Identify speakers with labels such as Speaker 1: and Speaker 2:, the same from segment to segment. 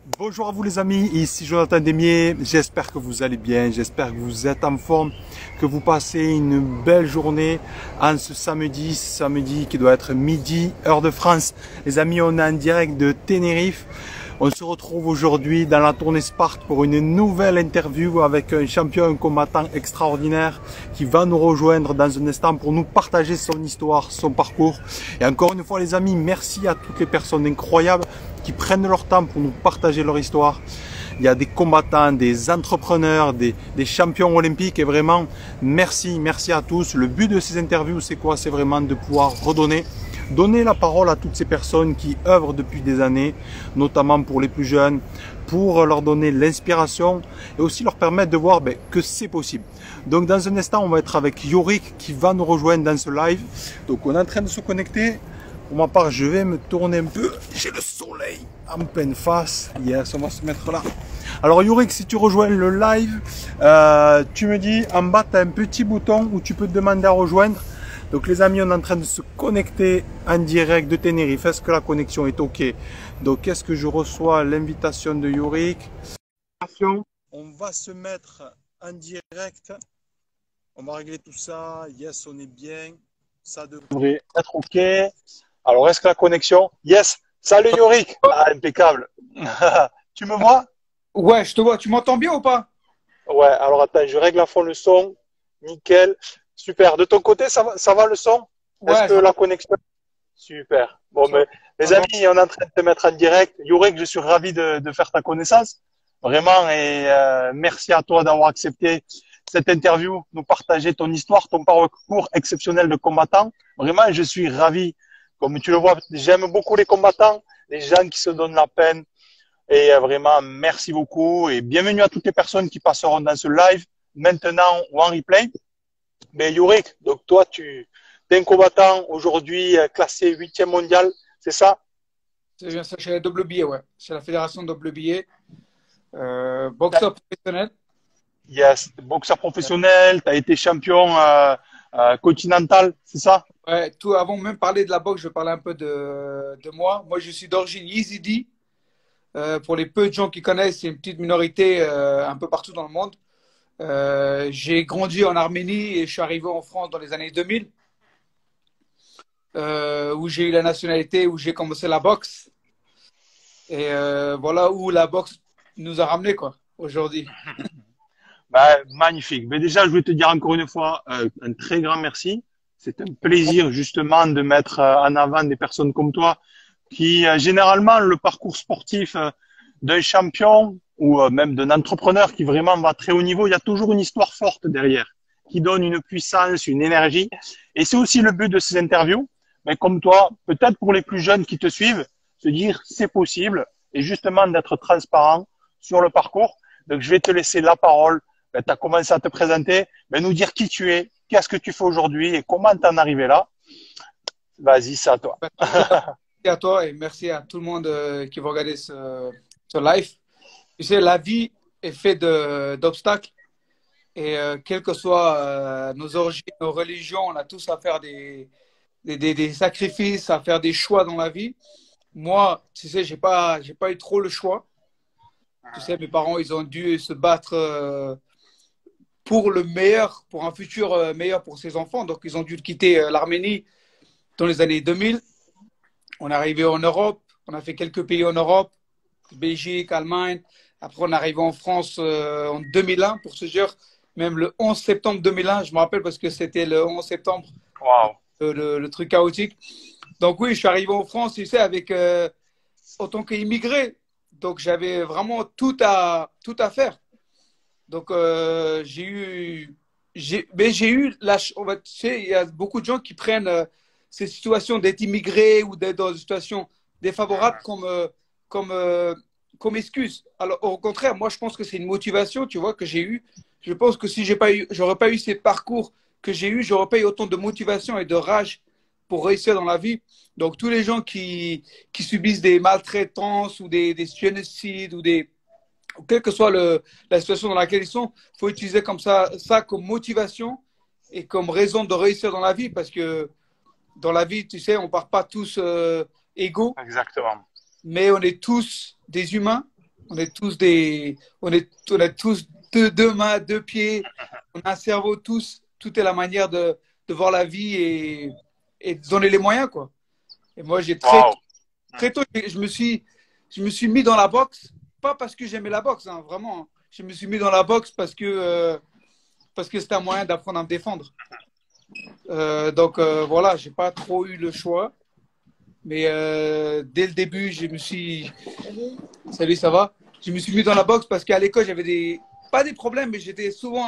Speaker 1: Bonjour à vous les amis, ici Jonathan Demier, j'espère que vous allez bien, j'espère que vous êtes en forme, que vous passez une belle journée en ce samedi qui doit être midi, heure de France. Les amis, on est en direct de Tenerife, on se retrouve aujourd'hui dans la tournée Sparte pour une nouvelle interview avec un champion, un combattant extraordinaire qui va nous rejoindre dans un instant pour nous partager son histoire, son parcours. Et encore une fois les amis, merci à toutes les personnes incroyables qui prennent leur temps pour nous partager leur histoire. Il y a des combattants, des entrepreneurs, des champions olympiques et vraiment merci à tous. Le but de ces interviews c'est quoi? C'est vraiment de pouvoir donner la parole à toutes ces personnes qui œuvrent depuis des années, notamment pour les plus jeunes, pour leur donner l'inspiration et aussi leur permettre de voir que c'est possible. Donc dans un instant on va être avec Yorick qui va nous rejoindre dans ce live. Donc on est en train de se connecter. Pour ma part, je vais me tourner un peu. J'ai le soleil en pleine face. Yes, on va se mettre là. Alors Yorick, si tu rejoins le live, tu me dis en bas, tu as un petit bouton où tu peux te demander à rejoindre. Donc les amis, on est en train de se connecter en direct de Tenerife. Est-ce que la connexion est OK? Donc est-ce que je reçois l'invitation de Yorick? On va se mettre en direct. On va régler tout ça. Yes, on est bien. Ça devrait être OK. Alors, est-ce que la connexion? Yes. Salut Yorick. Ah, impeccable. Tu me vois?
Speaker 2: Ouais, je te vois. Tu m'entends bien ou pas?
Speaker 1: Ouais, alors attends, je règle à fond le son. Nickel. Super. De ton côté, ça va le son? Est-ce
Speaker 2: Ouais,
Speaker 1: que la connexion? Super. Bon, mais les
Speaker 2: ça-
Speaker 1: amis, on est en train de te mettre en direct. Yorick, je suis ravi de faire ta connaissance. Vraiment, et merci à toi d'avoir accepté cette interview, nous partager ton histoire, ton parcours exceptionnel de combattant. Vraiment, je suis ravi. Comme tu le vois, j'aime beaucoup les combattants, les gens qui se donnent la peine. Et vraiment, merci beaucoup. Et bienvenue à toutes les personnes qui passeront dans ce live, maintenant ou en replay. Mais Yorick, donc toi, tu es un combattant aujourd'hui classé 8e mondial, c'est ça?
Speaker 2: c'est bien ça chez la WBA, ouais. Chez la fédération WBA. Boxeur professionnel.
Speaker 1: Yes, boxeur professionnel, tu as été champion continental, c'est ça?
Speaker 2: Ouais, tout avant même parler de la boxe, je vais parler un peu de moi. Moi, je suis d'origine yézidi. Pour les peu de gens qui connaissent, c'est une petite minorité un peu partout dans le monde. J'ai grandi en Arménie et je suis arrivé en France dans les années 2000, où j'ai eu la nationalité, où j'ai commencé la boxe. Et voilà où la boxe nous a ramenés, quoi, aujourd'hui.
Speaker 1: Bah, magnifique. Mais déjà, je voulais te dire encore une fois un très grand merci. C'est un plaisir justement de mettre en avant des personnes comme toi qui, généralement, le parcours sportif d'un champion ou même d'un entrepreneur qui vraiment va très haut niveau, il y a toujours une histoire forte derrière qui donne une puissance, une énergie. Et c'est aussi le but de ces interviews. Mais comme toi, peut-être pour les plus jeunes qui te suivent, se dire c'est possible et justement d'être transparent sur le parcours. Donc, je vais te laisser la parole. Tu as commencé à te présenter, nous dire qui tu es, qu'est-ce que tu fais aujourd'hui et comment t'en es arrivé là. Vas-y, c'est à toi.
Speaker 2: Merci à toi et merci à tout le monde qui va regarder ce live. Tu sais, la vie est faite d'obstacles et quelles que soient nos origines, nos religions, on a tous à faire des sacrifices, à faire des choix dans la vie. Moi, tu sais, j'ai pas eu trop le choix. Tu sais, mes parents, ils ont dû se battre pour le meilleur, pour un futur meilleur pour ses enfants. Donc, ils ont dû quitter l'Arménie dans les années 2000. On est arrivé en Europe, on a fait quelques pays en Europe, Belgique, Allemagne. Après, on est arrivé en France en 2001 pour se dire, même le 11 septembre 2001, je me rappelle parce que c'était le 11 septembre,
Speaker 1: Wow.
Speaker 2: le truc chaotique. Donc oui, je suis arrivé en France, tu sais, avec autant qu'immigré. Donc j'avais vraiment tout à faire. Donc j'ai eu tu sais, il y a beaucoup de gens qui prennent ces situations d'être immigré ou d'être dans une situation défavorable comme, comme excuse. Alors au contraire, moi je pense que c'est une motivation, tu vois, que j'ai eu. Je pense que si j'aurais pas eu ces parcours que j'ai eu, j'aurais pas eu autant de motivation et de rage pour réussir dans la vie. Donc tous les gens qui subissent des maltraitances ou des génocides ou quelle que soit la situation dans laquelle ils sont, il faut utiliser comme ça comme motivation et comme raison de réussir dans la vie parce que dans la vie, tu sais, on ne part pas tous égaux,
Speaker 1: Exactement.
Speaker 2: mais on est tous des humains On est tous on a tous deux mains, deux pieds, on a un cerveau tous. Tout est la manière de voir la vie et de donner les moyens, quoi. Et moi,
Speaker 1: Wow.
Speaker 2: très tôt, je me suis mis dans la boxe, pas parce que j'aimais la boxe, hein, vraiment. Je me suis mis dans la boxe parce que c'était un moyen d'apprendre à me défendre. Voilà, j'ai pas trop eu le choix. Mais dès le début, salut, ça va? Je me suis mis dans la boxe parce qu'à l'école, j'avais pas des problèmes, mais j'étais souvent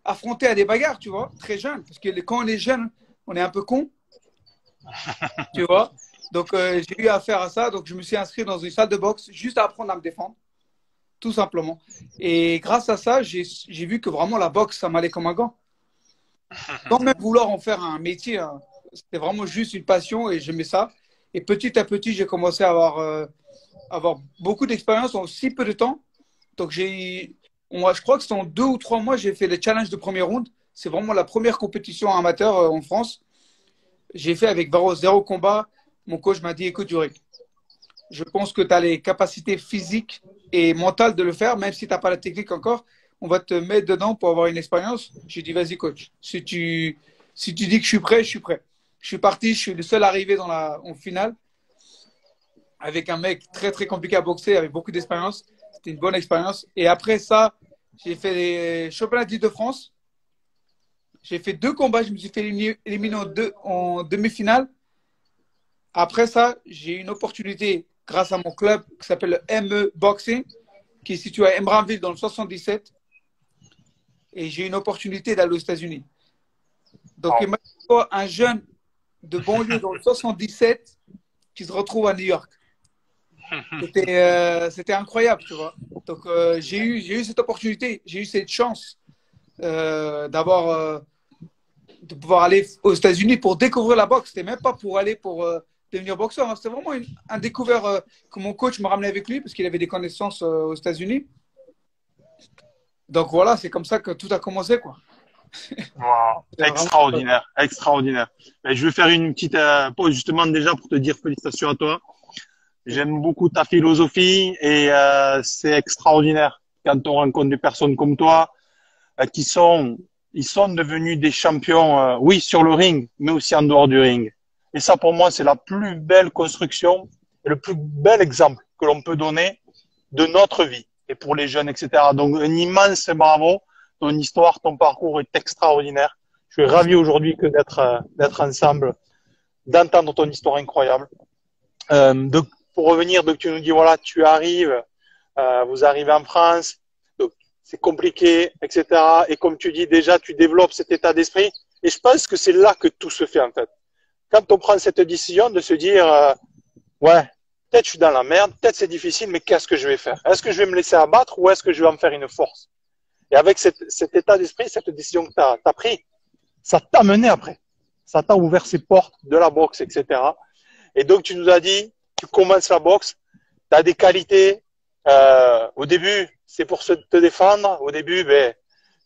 Speaker 2: affronté à des bagarres, tu vois, très jeune. Parce que quand on est jeune, on est un peu con, tu vois. Donc, j'ai eu affaire à ça. Donc, je me suis inscrit dans une salle de boxe juste à apprendre à me défendre, tout simplement. Et grâce à ça, j'ai vu que vraiment la boxe, ça m'allait comme un gant. Sans même vouloir en faire un métier, hein. C'était vraiment juste une passion et j'aimais ça. Et petit à petit, j'ai commencé à avoir beaucoup d'expérience en si peu de temps. Donc, je crois que c'est en 2 ou 3 mois, j'ai fait le challenge de premier round. C'est vraiment la première compétition amateur en France. J'ai fait avec zéro combat. Mon coach m'a dit, écoute, Jurek, je pense que tu as les capacités physiques et mentales de le faire, même si tu n'as pas la technique encore. On va te mettre dedans pour avoir une expérience. J'ai dit, vas-y, coach. Si tu dis que je suis prêt, je suis prêt. Je suis parti, je suis le seul arrivé en finale avec un mec très, très compliqué à boxer, avec beaucoup d'expérience. C'était une bonne expérience. Et après ça, j'ai fait les championnats d'Île-de-France. J'ai fait 2 combats. Je me suis fait éliminer en demi-finale. Après ça, j'ai eu une opportunité grâce à mon club qui s'appelle le ME Boxing, qui est situé à Emranville dans le 77. Et j'ai eu une opportunité d'aller aux États-Unis. Donc,
Speaker 1: Wow.
Speaker 2: imagine-toi un jeune de banlieue dans le 77 qui se retrouve à New York. C'était incroyable, tu vois. Donc, j'ai eu cette opportunité, j'ai eu cette chance de pouvoir aller aux États-Unis pour découvrir la boxe. C'était même pas pour aller pour devenir boxeur, hein. C'était vraiment un découvert que mon coach m'a ramené avec lui parce qu'il avait des connaissances aux États-Unis. Donc voilà, c'est comme ça que tout a commencé, quoi.
Speaker 1: Wow.
Speaker 2: C'est vraiment...
Speaker 1: Extraordinaire, extraordinaire. Ben, je vais faire une petite pause justement déjà pour te dire félicitations à toi. J'aime beaucoup ta philosophie et c'est extraordinaire quand on rencontre des personnes comme toi qui ils sont devenus des champions, oui, sur le ring, mais aussi en dehors du ring. Et ça, pour moi, c'est la plus belle construction et le plus bel exemple que l'on peut donner de notre vie et pour les jeunes, etc. Donc, un immense bravo. Ton histoire, ton parcours est extraordinaire. Je suis ravi aujourd'hui que d'être ensemble, d'entendre ton histoire incroyable. Donc, pour revenir, donc tu nous dis voilà, vous arrivez en France, donc c'est compliqué, etc. Et comme tu dis déjà, tu développes cet état d'esprit. Et je pense que c'est là que tout se fait en fait. Quand on prend cette décision de se dire ouais, peut-être je suis dans la merde, peut-être c'est difficile, mais qu'est-ce que je vais faire? Est-ce que je vais me laisser abattre ou est-ce que je vais en faire une force? Et avec cet état d'esprit, cette décision que tu as prise, ça t'a mené après. Ça t'a ouvert ces portes de la boxe, etc. Et donc, tu nous as dit, tu commences la boxe, tu as des qualités. Au début, c'est pour te défendre. Au début, ben,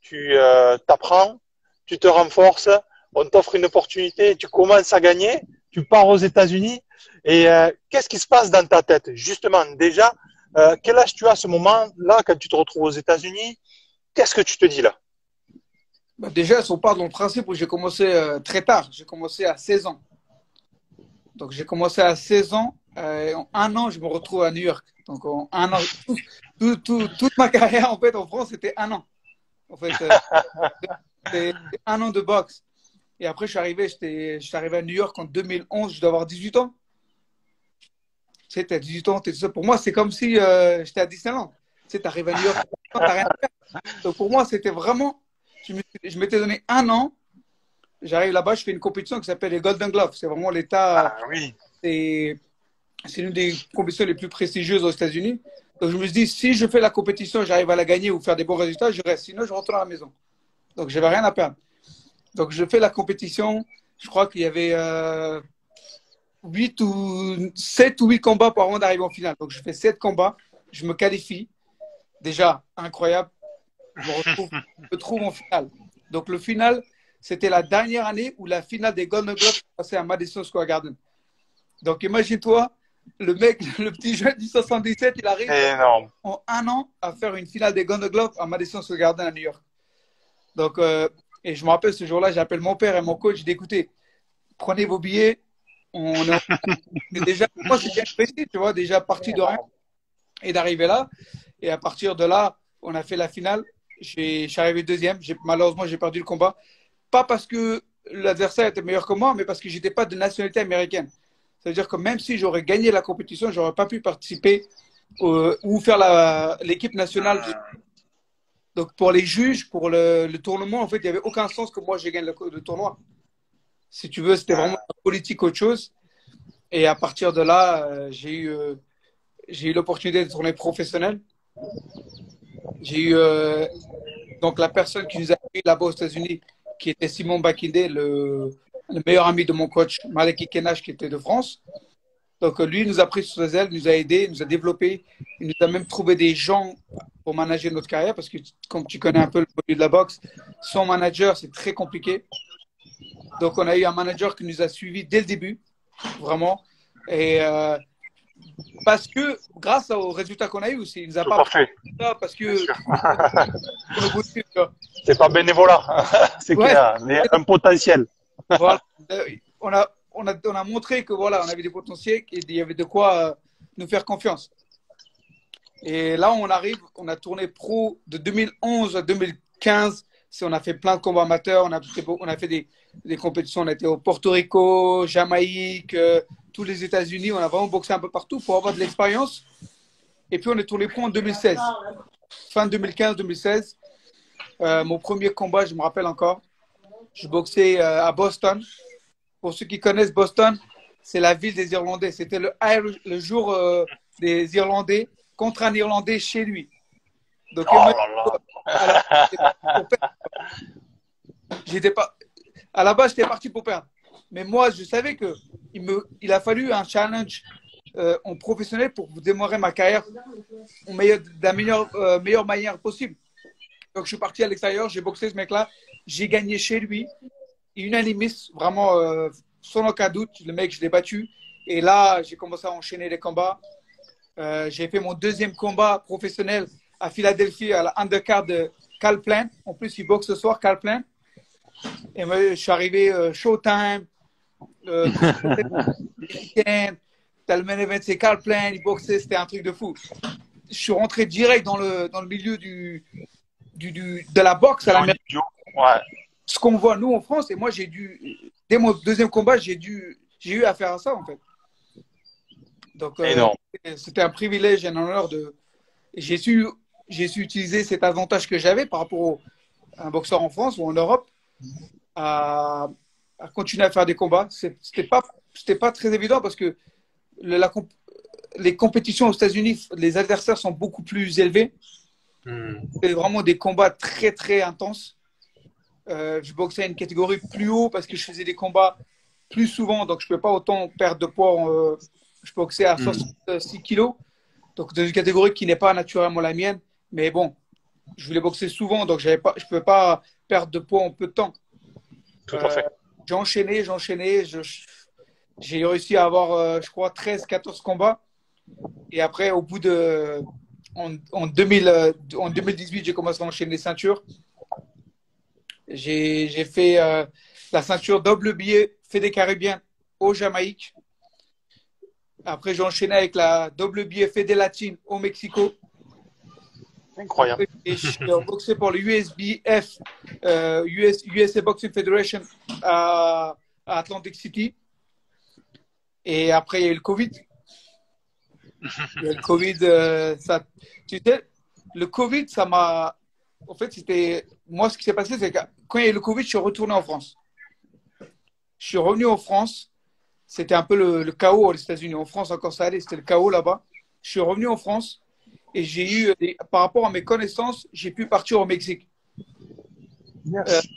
Speaker 1: tu t'apprends, tu te renforces, on t'offre une opportunité, tu commences à gagner, tu pars aux États-Unis. Et qu'est-ce qui se passe dans ta tête? Justement, déjà, quel âge tu as à ce moment-là quand tu te retrouves aux États-Unis? Qu'est-ce que tu te dis là?
Speaker 2: Bah, déjà, si on part dans le principe où j'ai commencé très tard, j'ai commencé à 16 ans. Donc, j'ai commencé à 16 ans. En un an, je me retrouve à New York. Donc, en un an, toute ma carrière en fait en France, c'était un an. En fait, c'était un an de boxe. Et après, je suis arrivé à New York en 2011. Je dois avoir 18 ans. Tu sais, tu as 18 ans, pour moi, c'est comme si j'étais à Disneyland. Tu sais, tu arrives à New York, tu n'as rien à faire. Donc, pour moi, c'était vraiment. Je m'étais donné un an. J'arrive là-bas, je fais une compétition qui s'appelle les Golden Gloves. C'est vraiment l'État.
Speaker 1: Ah oui.
Speaker 2: C'est l'une des compétitions les plus prestigieuses aux États-Unis. Donc, je me suis dit, si je fais la compétition, j'arrive à la gagner ou faire des bons résultats, je reste. Sinon, je retourne à la maison. Donc, je n'avais rien à perdre. Donc, je fais la compétition. Je crois qu'il y avait 7 ou 8 combats pour avant d'arriver en finale. Donc, je fais 7 combats. Je me qualifie. Déjà, incroyable. Je me trouve en finale. Donc, le final, c'était la dernière année où la finale des Golden Gloves passait à Madison Square Garden. Donc, imagine-toi, Le mec, le petit jeune du 77, il arrive
Speaker 1: Énorme.
Speaker 2: en 1 an à faire une finale des Golden Gloves à Madison Square Garden à New York. Donc, et je me rappelle ce jour-là, j'appelle mon père et mon coach, je dis écoutez, prenez vos billets. Mais déjà, moi, c'est bien pressé, tu vois, déjà parti de rien et d'arriver là. Et à partir de là, on a fait la finale. Je suis arrivé deuxième. Malheureusement, j'ai perdu le combat. Pas parce que l'adversaire était meilleur que moi, mais parce que j'étais pas de nationalité américaine. C'est-à-dire que même si j'aurais gagné la compétition, j'aurais pas pu participer ou faire l'équipe nationale. Donc, pour les juges, pour le tournoi, en fait, il n'y avait aucun sens que moi, j'ai gagné le tournoi. Si tu veux, c'était vraiment politique autre chose. Et à partir de là, j'ai eu l'opportunité de tourner professionnel. J'ai eu donc la personne qui nous a pris là-bas aux États-Unis, qui était Simon Bakindé, le meilleur ami de mon coach, Malek Ikenash, qui était de France. Donc lui, il nous a pris sous ses ailes, nous a aidés, nous a développés. Il nous a même trouvé des gens pour manager notre carrière, parce que comme tu connais un peu le milieu de la boxe, sans manager, c'est très compliqué. Donc on a eu un manager qui nous a suivis dès le début, vraiment. Et parce que, grâce aux résultats qu'on a eu aussi, il nous a pas
Speaker 1: fait.
Speaker 2: parce que
Speaker 1: C'est pas bénévolat, c'est clair, mais un potentiel.
Speaker 2: Voilà. On a montré que voilà, on avait des potentiels et il y avait de quoi nous faire confiance. Et là, on a tourné pro de 2011 à 2015. On a fait plein de combats amateurs, on a fait des compétitions, on a été au Porto Rico, Jamaïque, tous les États-Unis, on a vraiment boxé un peu partout pour avoir de l'expérience. Et puis on est tourné pro en 2016, fin 2015-2016. Mon premier combat, je me rappelle encore, je boxais à Boston. Pour ceux qui connaissent Boston, c'est la ville des Irlandais. C'était le jour des Irlandais contre un Irlandais chez lui. Donc, j'étais pas. À la base, j'étais parti pour perdre. Mais moi, je savais que il a fallu un challenge en professionnel pour démarrer ma carrière de la meilleure manière possible. Donc, je suis parti à l'extérieur, j'ai boxé ce mec-là, j'ai gagné chez lui, unanimiste, vraiment sans aucun doute. Le mec, je l'ai battu. Et là, j'ai commencé à enchaîner les combats. J'ai fait mon deuxième combat professionnel à Philadelphie, à la undercard de Cal Plant. En plus, il boxe ce soir, Cal Plant. Et moi, je suis arrivé Showtime. T'as le main event, c'est Cal Plant, il boxait, c'était un truc de fou. Je suis rentré direct dans le milieu de la boxe à l'américaine.
Speaker 1: Ouais.
Speaker 2: Ce qu'on voit nous en France, et moi dès mon deuxième combat, j'ai eu affaire à ça en fait. Donc c'était un privilège et un honneur j'ai su utiliser cet avantage que j'avais par rapport à un boxeur en France ou en Europe à continuer à faire des combats. C'était pas très évident parce que les compétitions aux États-Unis, les adversaires sont beaucoup plus élevés. C'est vraiment des combats très très intenses. Je boxais à une catégorie plus haut parce que je faisais des combats plus souvent, donc je ne pouvais pas autant perdre de poids. Je boxais à 66 kilos, donc dans une catégorie qui n'est pas naturellement la mienne. Mais bon, je voulais boxer souvent, donc je ne pouvais pas perdre de poids en peu de temps.
Speaker 1: Tout à fait.
Speaker 2: J'ai enchaîné. J'ai réussi à avoir, je crois, 13-14 combats. Et après, en 2018, j'ai commencé à enchaîner les ceintures. J'ai fait la ceinture WBA Fédé caribéen au Jamaïque. Après, j'ai enchaîné avec la WBA Fédé latine au Mexico.
Speaker 1: Incroyable.
Speaker 2: Et j'ai boxé pour le USBF, USA Boxing Federation à Atlantic City. Et après, il y a eu le Covid. Le Covid, tu sais, le Covid, ça m'a. En fait, moi, ce qui s'est passé, c'est que quand il y a eu le Covid, je suis retourné en France. Je suis revenu en France. C'était un peu le chaos aux États-Unis. En France, encore ça allait, c'était le chaos là-bas. Je suis revenu en France et par rapport à mes connaissances, j'ai pu partir au Mexique.
Speaker 1: Yes.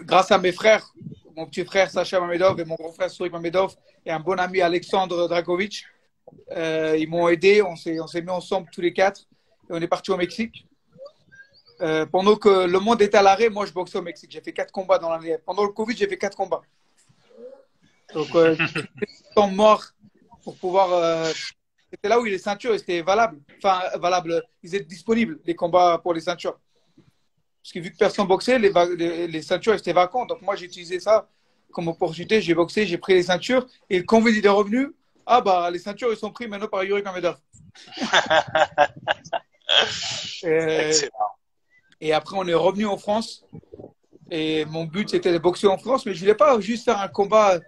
Speaker 2: Grâce à mes frères, mon petit frère Sacha Mamedov et mon grand frère Souri Mamedov et un bon ami Alexandre Dragovic, ils m'ont aidé. On s'est mis ensemble tous les quatre et on est parti au Mexique. Pendant que le monde était à l'arrêt, moi je boxais au Mexique. J'ai fait 4 combats dans l'année. Pendant le Covid, j'ai fait 4 combats. Donc, temps mort pour pouvoir. C'était là où les ceintures étaient valables. Enfin, valables. Ils étaient disponibles, les combats pour les ceintures. Parce que vu que personne boxait, les ceintures étaient vacantes. Donc moi, j'ai utilisé ça comme opportunité. J'ai boxé, j'ai pris les ceintures. Et quand on veut des revenus, ah bah, les ceintures, ils sont pris maintenant par Yuri Kamedov.
Speaker 3: Excellent.
Speaker 2: Et après, on est revenu en France. Et mon but, c'était de boxer en France. Mais je ne voulais pas juste faire un combat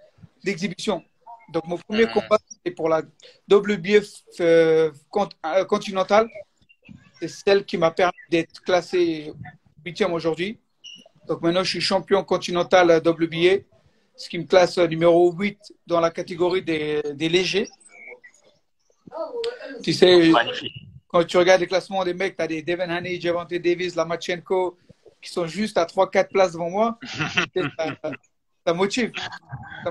Speaker 2: d'exhibition. Donc, mon premier combat, c'était pour la WBF continentale. C'est celle qui m'a permis d'être classé 8e aujourd'hui. Donc, maintenant, je suis champion continental WBA, ce qui me classe numéro 8 dans la catégorie des légers. Tu sais,
Speaker 3: Magnifique.
Speaker 2: quand tu regardes les classements des mecs, tu as des Devin Haney, Gervonta Davis, Lomachenko, qui sont juste à 3-4 places devant moi. Ça motive.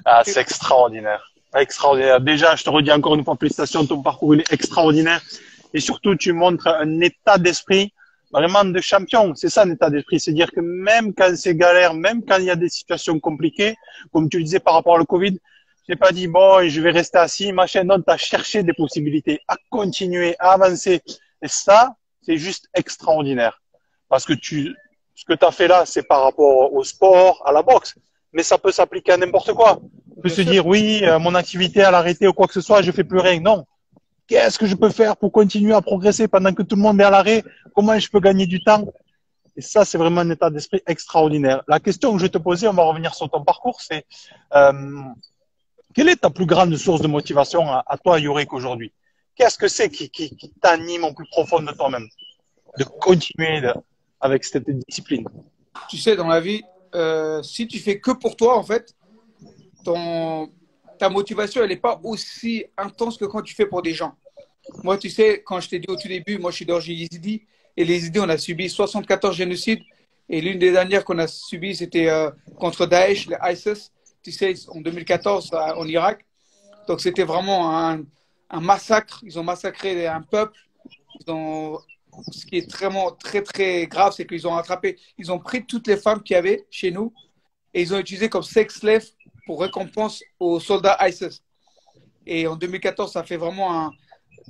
Speaker 3: Ah, c'est extraordinaire. Extraordinaire. Déjà, je te redis encore une fois, félicitations, ton parcours il est extraordinaire. Et surtout, tu montres un état d'esprit vraiment de champion. C'est ça, un état d'esprit. C'est-à-dire que même quand c'est galère, même quand il y a des situations compliquées, comme tu le disais par rapport au Covid, j'ai pas dit, bon, je vais rester assis, machin. Non, tu as cherché des possibilités à continuer, à avancer. Et ça, c'est juste extraordinaire. Parce que ce que tu as fait là, c'est par rapport au sport, à la boxe. Mais ça peut s'appliquer à n'importe quoi. On peut se dire, oui, mon activité, elle a arrêté ou quoi que ce soit, je fais plus rien. Non. Qu'est-ce que je peux faire pour continuer à progresser pendant que tout le monde est à l'arrêt? Comment je peux gagner du temps? Et ça, c'est vraiment un état d'esprit extraordinaire. La question que je vais te poser, on va revenir sur ton parcours, c'est quelle est ta plus grande source de motivation à toi, Yorick, aujourd'hui? Qu'est-ce que c'est qui t'anime au plus profond de toi-même de continuer avec cette discipline?
Speaker 2: Tu sais, dans la vie, si tu fais que pour toi, en fait, ta motivation, elle n'est pas aussi intense que quand tu fais pour des gens. Moi, tu sais, quand je t'ai dit au tout début, moi, je suis d'origine yézidi. Et les yézidis, on a subi 74 génocides. Et l'une des dernières qu'on a subies, c'était contre Daesh, les ISIS, tu sais, en 2014, en Irak. Donc, c'était vraiment un massacre. Ils ont massacré un peuple. Ce qui est vraiment très, très grave, c'est qu'ils ont ils ont pris toutes les femmes qu'il y avait chez nous et ils ont utilisé comme sex slave pour récompense aux soldats ISIS. Et en 2014, ça fait vraiment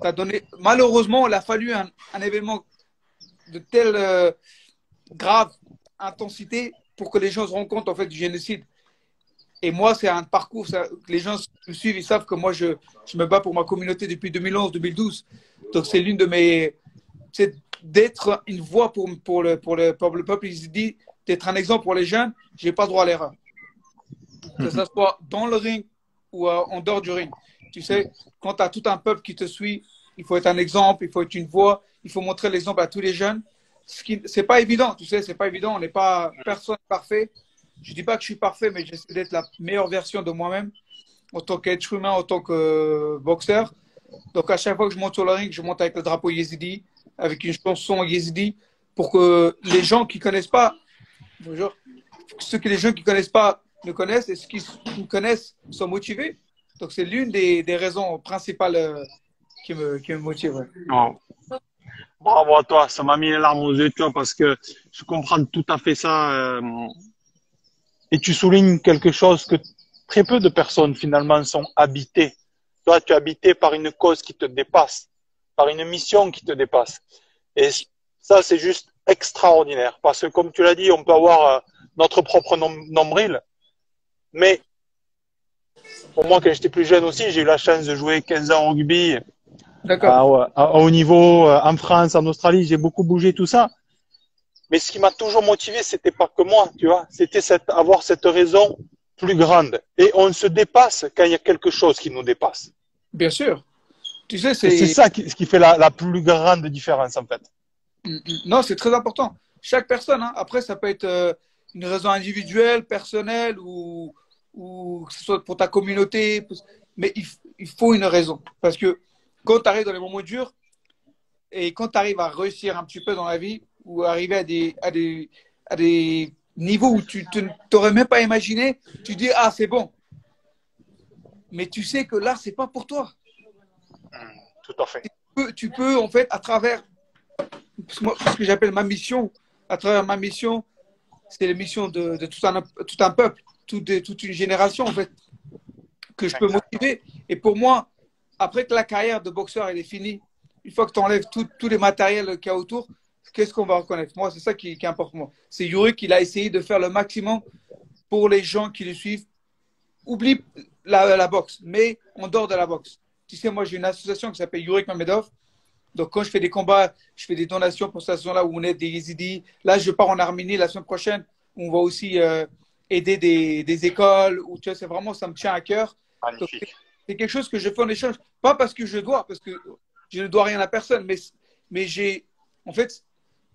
Speaker 2: ça a donné, malheureusement, il a fallu un événement de telle grave intensité pour que les gens se rendent compte en fait du génocide. Et moi, c'est un parcours, les gens me suivent, ils savent que moi, je me bats pour ma communauté depuis 2011-2012. Donc, c'est l'une de mes... C'est d'être une voix pour le peuple. Il dit d'être un exemple pour les jeunes, je n'ai pas droit à l'erreur. Que ce soit dans le ring ou en dehors du ring. Tu sais, quand tu as tout un peuple qui te suit, il faut être un exemple, il faut être une voix, il faut montrer l'exemple à tous les jeunes. C'est pas évident, tu sais, c'est pas évident. On n'est pas personne parfait. Je dis pas que je suis parfait, mais j'essaie d'être la meilleure version de moi-même en tant qu'être humain, en tant que boxeur. Donc, à chaque fois que je monte sur le ring, je monte avec le drapeau yézidi, avec une chanson yézidi, pour que les gens qui ne connaissent pas, bonjour, les gens qui connaissent pas me connaissent et ceux qui me connaissent sont motivés. Donc, c'est l'une des raisons principales qui me motive. Ouais.
Speaker 3: Oh. Bravo à toi, ça m'a mis les larmes aux yeux, tu vois, parce que je comprends tout à fait ça. Et tu soulignes quelque chose que très peu de personnes finalement sont habitées. Toi, tu es habité par une cause qui te dépasse, par une mission qui te dépasse. Et ça, c'est juste extraordinaire. Parce que comme tu l'as dit, on peut avoir notre propre nombril. Mais pour moi, quand j'étais plus jeune aussi, j'ai eu la chance de jouer 15 ans au rugby. À haut niveau, en France, en Australie, j'ai beaucoup bougé, tout ça. Mais ce qui m'a toujours motivé, c'était pas que moi, tu vois. C'était avoir cette raison plus grande. Et on se dépasse quand il y a quelque chose qui nous dépasse.
Speaker 2: Bien sûr. Tu sais,
Speaker 3: c'est ça ce qui fait la plus grande différence, en fait.
Speaker 2: Non, c'est très important. Chaque personne, hein. Après, ça peut être une raison individuelle, personnelle ou que ce soit pour ta communauté. Mais il faut une raison. Parce que quand tu arrives dans les moments durs et quand tu arrives à réussir un petit peu dans la vie ou arriver à des niveaux où tu t'aurais même pas imaginé, tu dis, ah, c'est bon. Mais tu sais que là, c'est pas pour toi.
Speaker 3: Tout à fait.
Speaker 2: Tu peux, en fait, à travers ce que j'appelle ma mission, à travers ma mission, c'est la mission de tout un peuple, toute une génération, en fait, que je peux motiver. Et pour moi, après que la carrière de boxeur elle est finie, une fois que tu enlèves tous les matériels qu'il y a autour, qu'est-ce qu'on va reconnaître? Moi, c'est ça qui importe pour moi. C'est Yuri qui a essayé de faire le maximum pour les gens qui le suivent. Oublie la boxe, mais en dehors de la boxe. Tu sais, moi, j'ai une association qui s'appelle Yurik Mamedov. Donc, quand je fais des combats, je fais des donations pour cette association-là où on aide des Yézidis. Là, je pars en Arménie la semaine prochaine. Où on va aussi aider des écoles. Où, tu vois, c'est vraiment, ça me tient à cœur.
Speaker 3: Magnifique.
Speaker 2: C'est quelque chose que je fais en échange. Pas parce que je dois, parce que je ne dois rien à personne, mais en fait,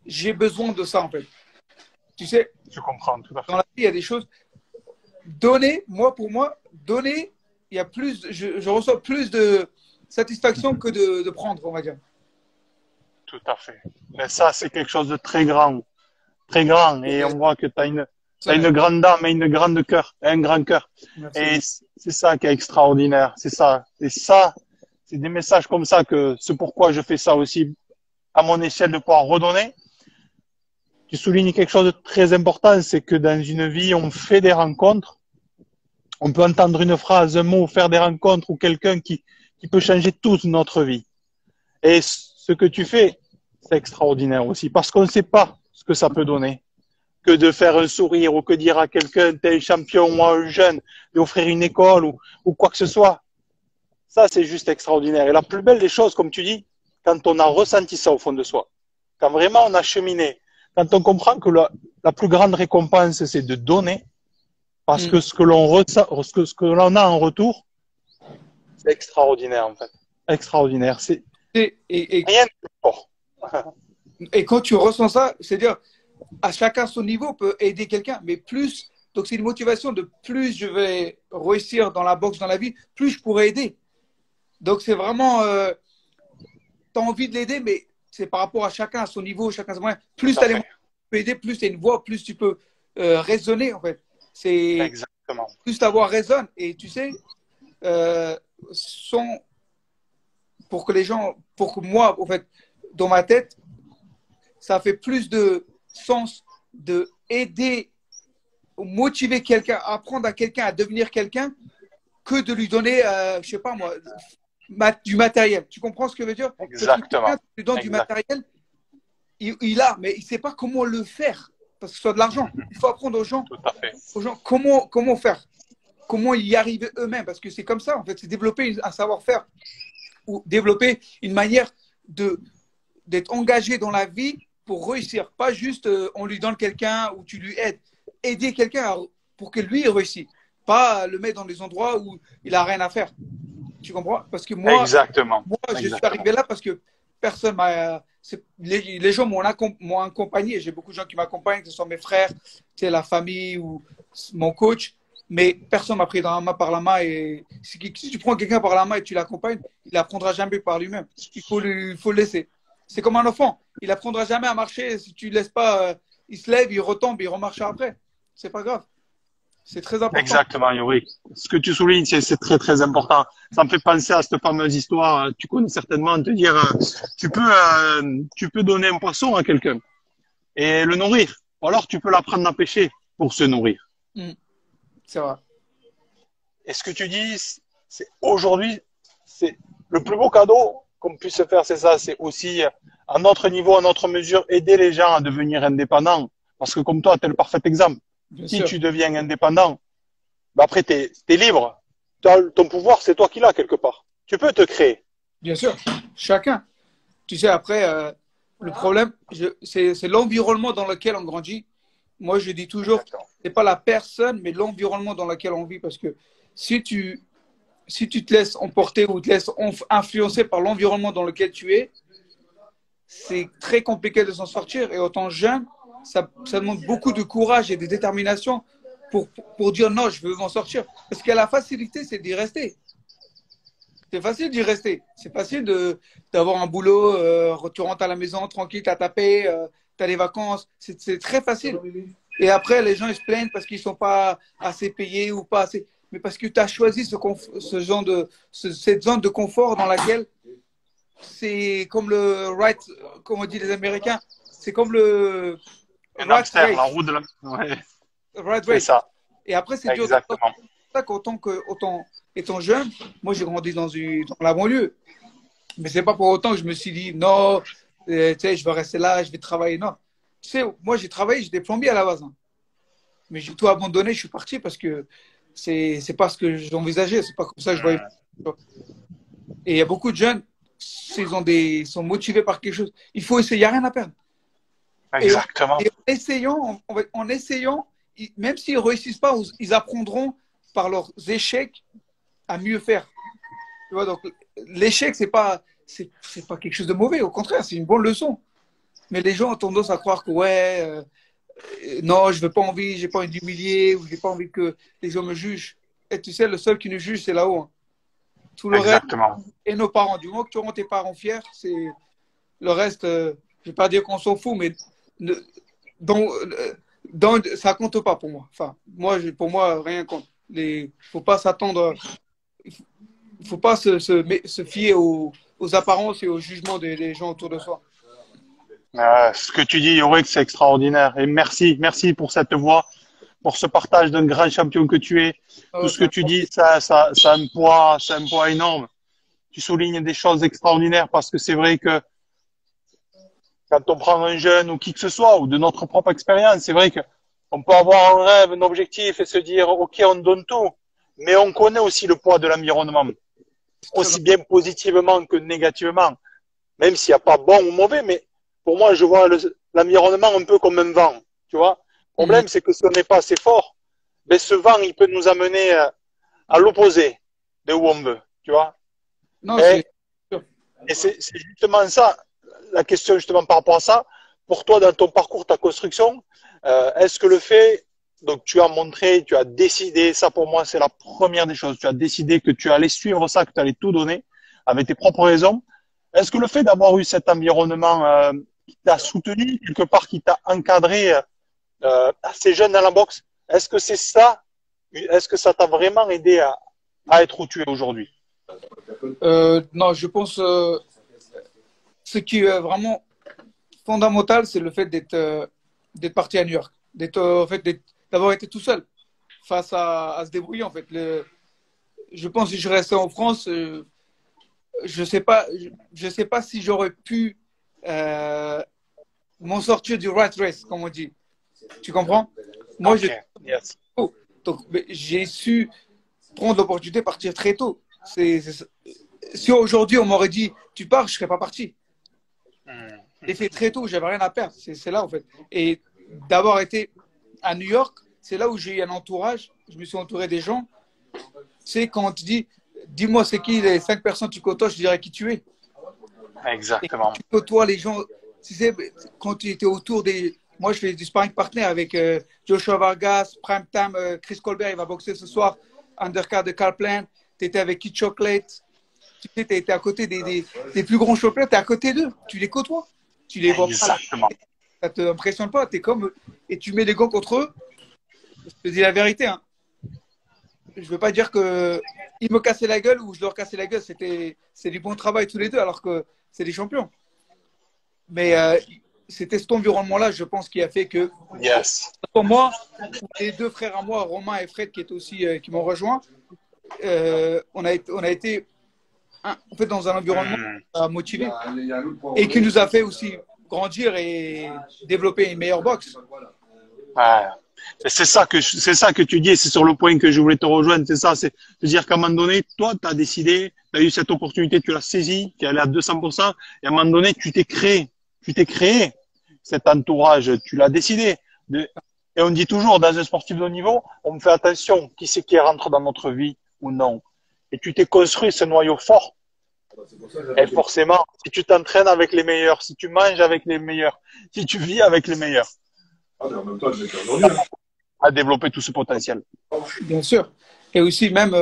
Speaker 2: j'ai besoin de ça, en fait. Tu sais,
Speaker 3: Je comprends tout à fait.
Speaker 2: dans la vie, il y a des choses. Donner, pour moi, donner, il y a plus, je reçois plus de satisfaction que de prendre, on va dire.
Speaker 3: Tout à fait. Mais ça, c'est quelque chose de très grand. Très grand. Et on voit que tu as une grande âme et une grande cœur, un grand cœur.
Speaker 2: Merci.
Speaker 3: Et c'est ça qui est extraordinaire. C'est ça. Et ça, c'est des messages comme ça que c'est pourquoi je fais ça aussi à mon échelle de pouvoir redonner. Tu soulignes quelque chose de très important, c'est que dans une vie, on fait des rencontres. On peut entendre une phrase, un mot, faire des rencontres ou quelqu'un qui peut changer toute notre vie. Et ce que tu fais, c'est extraordinaire aussi parce qu'on ne sait pas ce que ça peut donner. Que de faire un sourire ou que dire à quelqu'un, t'es un champion ou à un jeune, d'offrir une école ou quoi que ce soit. Ça, c'est juste extraordinaire. Et la plus belle des choses, comme tu dis, quand on a ressenti ça au fond de soi, quand vraiment on a cheminé, quand on comprend que la plus grande récompense, c'est de donner, parce que ce que l'on ressent, ce que l'on a en retour, c'est extraordinaire, en fait. Extraordinaire. C'est rien de plus fort.
Speaker 2: Et quand tu ressens ça, c'est-à-dire, à chacun son niveau peut aider quelqu'un, mais plus, donc c'est une motivation de plus je vais réussir dans la boxe, dans la vie, plus je pourrai aider. Donc c'est vraiment, tu as envie de l'aider, mais c'est par rapport à chacun, à son niveau, chacun à son moyen. Plus tu as les moyens, tu peux aider, plus tu as une voix, plus tu peux raisonner, en fait. C'est
Speaker 3: Exactement.
Speaker 2: plus ta voix résonne. Et tu sais, pour que moi, en fait, dans ma tête, ça fait plus de sens de aider, motiver quelqu'un, apprendre à quelqu'un à devenir quelqu'un, que de lui donner, je sais pas moi, du matériel. Tu comprends ce que je veux dire?
Speaker 3: Exactement.
Speaker 2: Parce que tu lui donnes du matériel, il a, mais il ne sait pas comment le faire, parce que ce soit de l'argent. Il faut apprendre aux gens, comment faire, comment y arriver eux-mêmes, parce que c'est comme ça, en fait, c'est développer un savoir-faire ou développer une manière d'être engagé dans la vie pour réussir. Pas juste on lui donne quelqu'un ou tu lui aides. Aider quelqu'un pour que lui réussisse. Pas le mettre dans des endroits où il n'a rien à faire. Tu comprends? Parce que moi, je suis arrivé là parce que personne m'a. Les gens m'ont accompagné. J'ai beaucoup de gens qui m'accompagnent, que ce soit mes frères, la famille ou mon coach. Mais personne m'a pris par la main. Et si tu prends quelqu'un par la main et tu l'accompagnes, il n'apprendra jamais par lui-même. Il faut le laisser. C'est comme un enfant. Il n'apprendra jamais à marcher si tu ne laisses pas. Il se lève, il retombe, il remarchera après. C'est pas grave. C'est très important.
Speaker 3: Exactement, Yuri. Ce que tu soulignes, c'est très, très important. Ça me fait penser à cette fameuse histoire. Tu connais certainement de dire, tu peux donner un poisson à quelqu'un et le nourrir. Ou alors, tu peux l'apprendre à pêcher pour se nourrir.
Speaker 2: C'est vrai.
Speaker 3: Et ce que tu dis, c'est aujourd'hui, c'est le plus beau cadeau qu'on puisse faire, c'est ça. C'est aussi, à notre niveau, à notre mesure, aider les gens à devenir indépendants. Parce que comme toi, tu es le parfait exemple. Si tu deviens indépendant, bah après, tu es libre. Ton pouvoir, c'est toi qui l'as quelque part. Tu peux te créer.
Speaker 2: Bien sûr, chacun. Tu sais, après, le problème, c'est l'environnement dans lequel on grandit. Moi, je dis toujours, c'est pas la personne, mais l'environnement dans lequel on vit. Parce que si tu te laisses emporter ou te laisses influencer par l'environnement dans lequel tu es, c'est très compliqué de s'en sortir. Et autant jeune, ça demande beaucoup de courage et de détermination pour dire non, je veux m'en sortir. Parce que la facilité, c'est d'y rester. C'est facile d'y rester. C'est facile d'avoir un boulot, tu rentres à la maison tranquille, tu as tapé, tu as les vacances. C'est très facile. Et après, les gens ils se plaignent parce qu'ils ne sont pas assez payés ou pas assez. Mais parce que tu as choisi cette zone de confort dans laquelle c'est comme le right, comme on dit les Américains, c'est comme le
Speaker 3: un hamster, la roue de la. Ouais.
Speaker 2: Right
Speaker 3: c'est ça.
Speaker 2: Et après, c'est dur.
Speaker 3: Exactement.
Speaker 2: étant jeune, moi j'ai grandi dans la banlieue. Mais c'est pas pour autant que je me suis dit non, tu sais, je vais rester là, je vais travailler. Non. Tu sais, moi j'ai travaillé, j'étais plombier à la base, hein. Mais j'ai tout abandonné, je suis parti parce que c'est pas ce que j'envisageais, c'est pas comme ça que je voyais. Et il y a beaucoup de jeunes, ils sont motivés par quelque chose. Il faut essayer, il n'y a rien à perdre.
Speaker 3: Exactement.
Speaker 2: Et en essayant, même s'ils ne réussissent pas, ils apprendront par leurs échecs à mieux faire. Tu vois, donc l'échec, c'est pas quelque chose de mauvais. Au contraire, c'est une bonne leçon. Mais les gens ont tendance à croire que non, je veux pas envie, j'ai pas envie d'humilier ou j'ai pas envie que les gens me jugent. Et tu sais, le seul qui nous juge, c'est là-haut, hein. Tout le
Speaker 3: Exactement.
Speaker 2: reste, et nos parents. Du moment que tu rends tes parents fiers, c'est le reste. Je vais pas dire qu'on s'en fout, mais ça compte pas pour moi. Enfin, pour moi, rien compte. Faut pas s'attendre. Il faut pas se fier aux apparences et aux jugements des gens autour de soi.
Speaker 3: Ce que tu dis, Yorick, c'est extraordinaire. Et merci pour cette voix, pour ce partage d'un grand champion que tu es. Tout ce que tu dis, ça a un poids énorme. Tu soulignes des choses extraordinaires parce que c'est vrai que quand on prend un jeune ou qui que ce soit, ou de notre propre expérience, c'est vrai que on peut avoir un rêve, un objectif et se dire, OK, on donne tout. Mais on connaît aussi le poids de l'environnement, aussi bien positivement que négativement. Même s'il n'y a pas bon ou mauvais, mais pour moi, je vois l'environnement un peu comme un vent, tu vois. Le problème, c'est que si on n'est pas assez fort, ben, ce vent, il peut nous amener à l'opposé de où on veut, tu vois.
Speaker 2: Non,
Speaker 3: Et c'est justement ça, la question justement par rapport à ça. Pour toi, dans ton parcours, ta construction, est-ce que le fait, donc tu as montré, tu as décidé, ça pour moi, c'est la première des choses. Tu as décidé que tu allais suivre ça, que tu allais tout donner avec tes propres raisons. Est-ce que le fait d'avoir eu cet environnement qui t'a soutenu, quelque part qui t'a encadré assez jeune dans la boxe, est-ce que c'est ça, est-ce que ça t'a vraiment aidé à être où tu es aujourd'hui?
Speaker 2: Non, je pense ce qui est vraiment fondamental, c'est le fait d'être parti à New York, d'avoir été tout seul face à se débrouiller en fait. Je pense que si je restais en France, je sais pas si j'aurais pu m'en sortir du rat race, comme on dit. Tu comprends? Moi,
Speaker 3: Yes.
Speaker 2: donc j'ai su prendre l'opportunité de partir très tôt. Si aujourd'hui on m'aurait dit tu pars, je serais pas parti. J'ai fait très tôt, j'avais rien à perdre. C'est là en fait. Et d'avoir été à New York, c'est là où j'ai eu un entourage. Je me suis entouré des gens. C'est quand on te dit, dis-moi c'est qui les 5 personnes que tu côtoies, je dirais qui tu es.
Speaker 3: Exactement.
Speaker 2: Et tu côtoies les gens. Tu sais, quand tu étais autour des. Moi, je fais du sparring partner avec Joshua Vargas, Prime Time, Chris Colbert, il va boxer ce soir, undercard de Carl Plant. Tu étais avec Kid Chocolate. Tu sais, tu étais à côté des plus grands champions, tu es à côté d'eux. Tu les côtoies. Tu les vois pas. Ça te impressionne pas. Es comme, et tu mets des gants contre eux. Je te dis la vérité. Hein. Je ne veux pas dire qu'ils me cassaient la gueule ou je leur cassais la gueule. C'est du bon travail tous les deux, alors que c'est des champions. Mais c'était cet environnement-là, je pense, qui a fait que.
Speaker 3: Yes.
Speaker 2: Pour moi, les 2 frères à moi, Romain et Fred, qui étaient aussi qui m'ont rejoint, on a été en fait dans un environnement motivé et qui nous a fait aussi grandir et développer une meilleure boxe.
Speaker 3: Ouais. C'est ça que tu dis et c'est sur le point que je voulais te rejoindre. C'est ça, c'est de dire qu'à un moment donné, toi, tu as décidé, tu as eu cette opportunité, tu l'as saisie, tu es allé à 200% et à un moment donné, tu t'es créé cet entourage, tu l'as décidé. Et on dit toujours, dans un sportif de haut niveau, on fait attention, qui c'est qui rentre dans notre vie ou non. Et tu t'es construit ce noyau fort. Et forcément, si tu t'entraînes avec les meilleurs, si tu manges avec les meilleurs, si tu vis avec les meilleurs, à développer tout ce potentiel.
Speaker 2: Bien sûr. Et aussi, même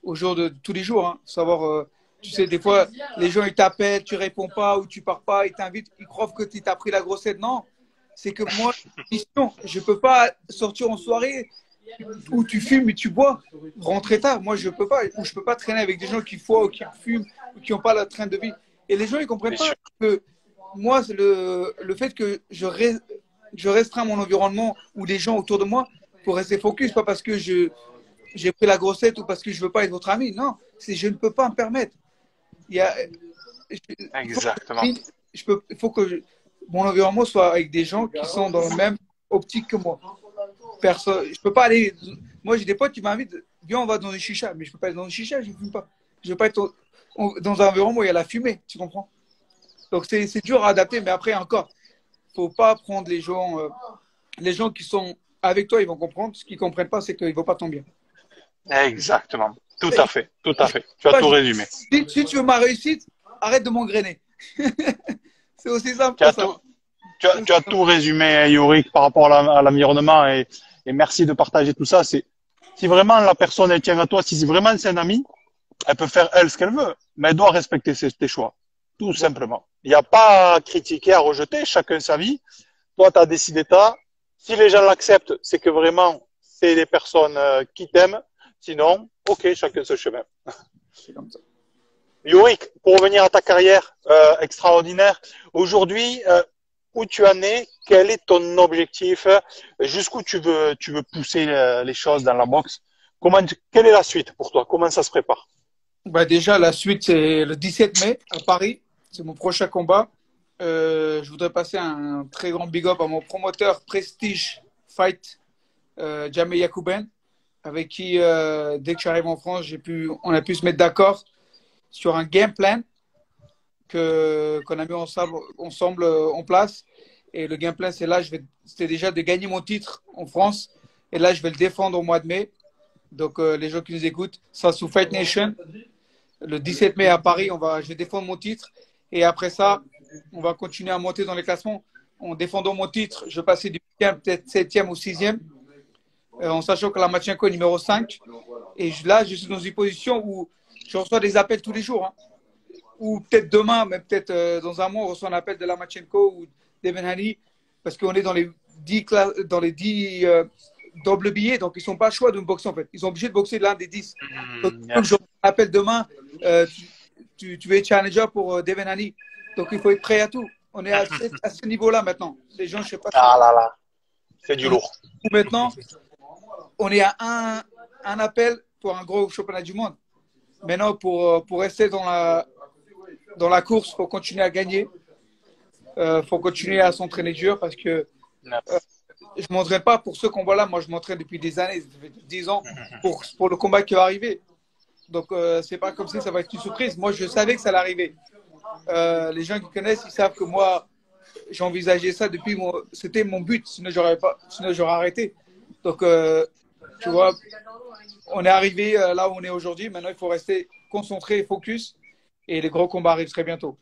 Speaker 2: au jour de tous les jours, hein, savoir, tu sais, des fois, les gens, ils t'appellent, tu réponds pas ou tu pars pas, ils t'invitent, ils croient que tu t'as pris la grossette. Non, c'est que moi, je peux pas sortir en soirée où tu fumes et tu bois, rentrer tard. Moi, je peux pas. Ou je peux pas traîner avec des gens qui fument ou qui fument ou qui n'ont pas la train de vie. Et les gens, ils comprennent pas que moi, le fait que je restreins mon environnement ou les gens autour de moi pour rester focus, pas parce que je j'ai pris la grossette ou parce que je veux pas être votre ami. Non, c'est je ne peux pas me permettre. Il y a,
Speaker 3: Exactement.
Speaker 2: il faut que mon environnement soit avec des gens qui sont dans la même optique que moi. Personne, je peux pas aller. Moi, j'ai des potes qui m'invitent. Viens, on va dans une chicha. Mais je peux pas être dans une chicha, je ne fume pas. Je veux pas être dans un environnement où il y a la fumée. Tu comprends? Donc, c'est dur à adapter. Mais après, encore, faut pas prendre les gens qui sont avec toi, ils vont comprendre. Ce qu'ils comprennent pas, c'est qu'ils ne vont pas ton bien.
Speaker 3: Exactement. Tout à fait. Tout à fait. Tu as tout résumé.
Speaker 2: Si tu veux ma réussite, arrête de m'engrainer. C'est aussi simple que ça.
Speaker 3: Tu as tout résumé, Yorick, par rapport à l'environnement et merci de partager tout ça. Si vraiment la personne elle tient à toi, si vraiment c'est un ami, elle peut faire elle ce qu'elle veut, mais elle doit respecter tes choix, tout simplement. Il n'y a pas à critiquer, à rejeter, chacun sa vie. Toi, tu as décidé ça. Si les gens l'acceptent, c'est que vraiment c'est des personnes qui t'aiment. Sinon, ok, chacun ce chemin.
Speaker 2: C'est comme ça.
Speaker 3: Yorick, pour revenir à ta carrière extraordinaire, aujourd'hui, où tu en es, quel est ton objectif, jusqu'où tu veux pousser les choses dans la boxe, quelle est la suite pour toi, comment ça se prépare?
Speaker 2: Bah déjà, la suite, c'est le 17 mai à Paris. C'est mon prochain combat. Je voudrais passer un très grand big up à mon promoteur Prestige Fight, Jamel Yacouben, avec qui, dès que j'arrive en France, on a pu se mettre d'accord sur un game plan qu'on a mis ensemble en place. Et le game plan, c'était déjà de gagner mon titre en France. Et là, je vais le défendre au mois de mai. Donc, les gens qui nous écoutent, ça sous Fight Nation. Le 17 mai à Paris, je vais défendre mon titre. Et après ça, on va continuer à monter dans les classements. En défendant mon titre, je vais passer du 8e, peut-être 7e ou 6e, en sachant que la Lomachenko est numéro 5. Et là, je suis dans une position où je reçois des appels tous les jours. Hein. Ou peut-être demain, mais peut-être dans un mois, on reçoit un appel de la Lomachenko ou d'Evan Haney, parce qu'on est dans les 10 double billets, donc ils sont pas le choix de me boxer en fait. Ils sont obligés de boxer l'un des 10. Donc, je m'appelle demain, tu veux être challenger pour Devin Haney. Donc il faut être prêt à tout. On est à ce niveau-là maintenant. Les gens, je sais pas.
Speaker 3: Ah là là, c'est du lourd.
Speaker 2: Maintenant, on est à un appel pour un gros championnat du monde. Maintenant, pour rester dans la course, il faut continuer à gagner. Faut continuer à s'entraîner dur parce que je ne m'entraîne pas pour ce combat-là. Moi, je m'entraîne depuis des années, ça fait 10 ans, pour le combat qui va arriver. Donc, c'est pas comme si ça va être une surprise. Moi, je savais que ça allait arriver. Les gens qui connaissent, ils savent que moi, j'ai envisagé ça depuis c'était mon but. Sinon, j'aurais arrêté. Donc, tu vois, on est arrivé là où on est aujourd'hui. Maintenant, il faut rester concentré et focus. Et les gros combats arrivent très bientôt.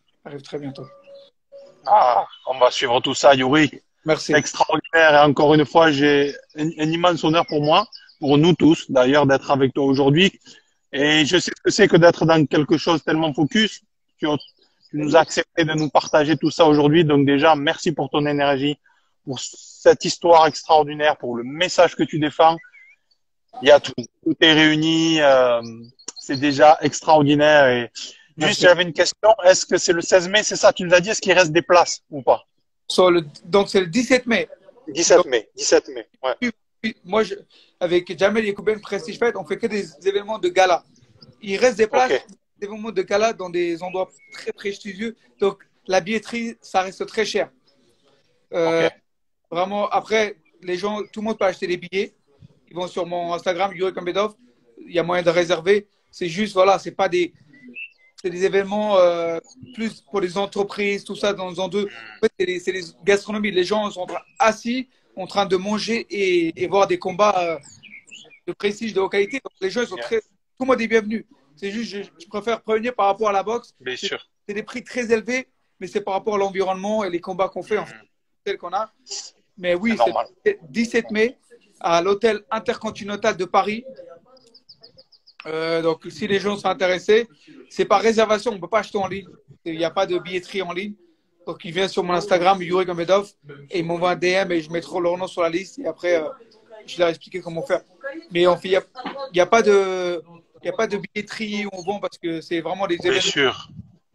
Speaker 3: Ah, on va suivre tout ça, Yorick.
Speaker 2: Merci.
Speaker 3: Extraordinaire. Et encore une fois, j'ai un immense honneur pour moi, pour nous tous, d'ailleurs, d'être avec toi aujourd'hui. Et je sais ce que c'est que d'être dans quelque chose tellement focus. Tu nous as accepté de nous partager tout ça aujourd'hui. Donc déjà, merci pour ton énergie, pour cette histoire extraordinaire, pour le message que tu défends. Il y a tout. Tout est réuni. C'est déjà extraordinaire. Et juste, j'avais une question. Est-ce que c'est le 16 mai, c'est ça? Tu nous as dit, est-ce qu'il reste des places ou pas?
Speaker 2: Donc, c'est le 17 mai.
Speaker 3: 17 mai. Ouais.
Speaker 2: Moi, avec Jamel Yacouben, Prestige Fight, on fait que des événements de gala. Il reste des places, des événements de gala dans des endroits très prestigieux. Donc, la billetterie, ça reste très cher. Vraiment, après, les gens, tout le monde peut acheter des billets. Ils vont sur mon Instagram, Yorick Ambedov. Il y a moyen de réserver. C'est juste, voilà, c'est des événements plus pour les entreprises, tout ça, dans deux. En fait, c'est les gastronomies. Les gens sont assis, en train de manger et voir des combats de prestige, de haute qualité. Donc, les gens, ils sont tout le monde est bienvenu. C'est juste, je préfère prévenir par rapport à la boxe.
Speaker 3: Bien sûr.
Speaker 2: C'est des prix très élevés, mais c'est par rapport à l'environnement et les combats qu'on fait, en fait, tels qu'on a. Mais oui, c'est 17 mai à l'hôtel Intercontinental de Paris. Donc, si les gens sont intéressés, c'est par réservation, on ne peut pas acheter en ligne. Il n'y a pas de billetterie en ligne. Donc, ils viennent sur mon Instagram, Yorick Ambedov, et ils m'envoient un DM et je mettrai leur nom sur la liste. Et après, je leur expliquer comment faire. Mais il n'y a pas de billetterie où on vend parce que c'est vraiment des événements.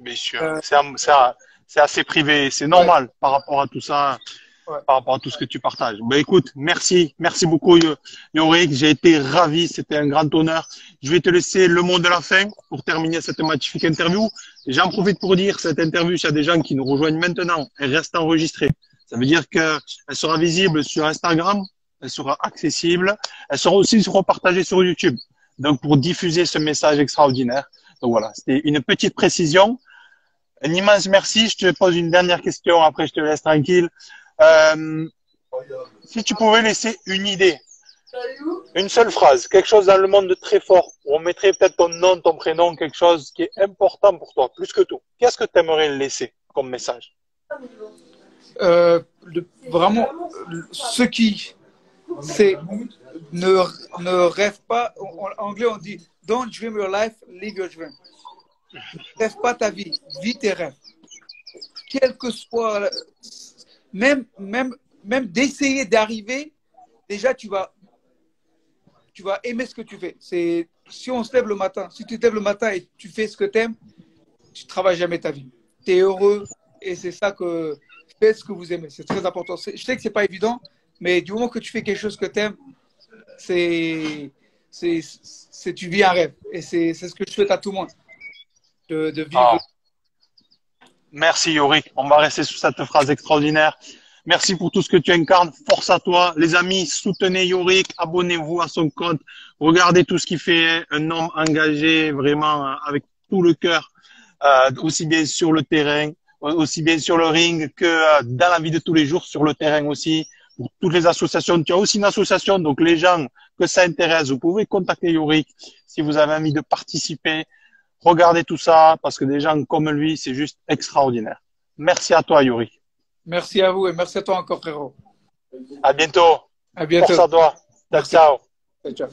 Speaker 3: Bien sûr. C'est assez privé. C'est normal par rapport à tout ça. par rapport à tout ce que tu partages. Ben, écoute, merci beaucoup, Yorick. J'ai été ravi. C'était un grand honneur. Je vais te laisser le mot de la fin pour terminer cette magnifique interview. J'en profite pour dire, cette interview, s'il y a des gens qui nous rejoignent maintenant, elle reste enregistrée. Ça veut dire qu'elle sera visible sur Instagram, elle sera accessible, elle sera aussi partagée sur YouTube. Donc, pour diffuser ce message extraordinaire. Donc voilà, c'était une petite précision. Un immense merci. Je te pose une dernière question, après je te laisse tranquille. Si tu pouvais laisser une idée, une seule phrase, quelque chose dans le monde de très fort, où on mettrait peut-être ton nom, ton prénom, quelque chose qui est important pour toi, plus que tout. Qu'est-ce que tu aimerais laisser comme message?
Speaker 2: Vraiment, ce qui, c'est ne rêve pas. En anglais, on dit don't dream your life, live your dream. Ne rêve pas ta vie, vis tes rêves. Quel que soit, même d'essayer d'arriver, déjà tu vas aimer ce que tu fais. C'est si on se lève le matin, si tu te lèves le matin et tu fais ce que tu aimes, tu ne travailles jamais ta vie. Tu es heureux et c'est ça que faites ce que vous aimez. C'est très important. Je sais que ce n'est pas évident, mais du moment que tu fais quelque chose que tu aimes, tu vis un rêve. Et c'est ce que je souhaite à tout le monde. De vivre.
Speaker 3: Merci Yorick. On va rester sous cette phrase extraordinaire. Merci pour tout ce que tu incarnes. Force à toi. Les amis, soutenez Yorick. Abonnez-vous à son compte. Regardez tout ce qu'il fait. Un homme engagé vraiment avec tout le cœur, aussi bien sur le terrain, aussi bien sur le ring que dans la vie de tous les jours, sur le terrain aussi. Pour toutes les associations. Tu as aussi une association. Donc les gens que ça intéresse, vous pouvez contacter Yorick si vous avez envie de participer. Regardez tout ça parce que des gens comme lui, c'est juste extraordinaire. Merci à toi, Yorick.
Speaker 2: Merci à vous et merci à toi encore, frérot.
Speaker 3: À bientôt.
Speaker 2: À bientôt.
Speaker 3: Force à toi. Ciao, ciao.
Speaker 2: Ciao.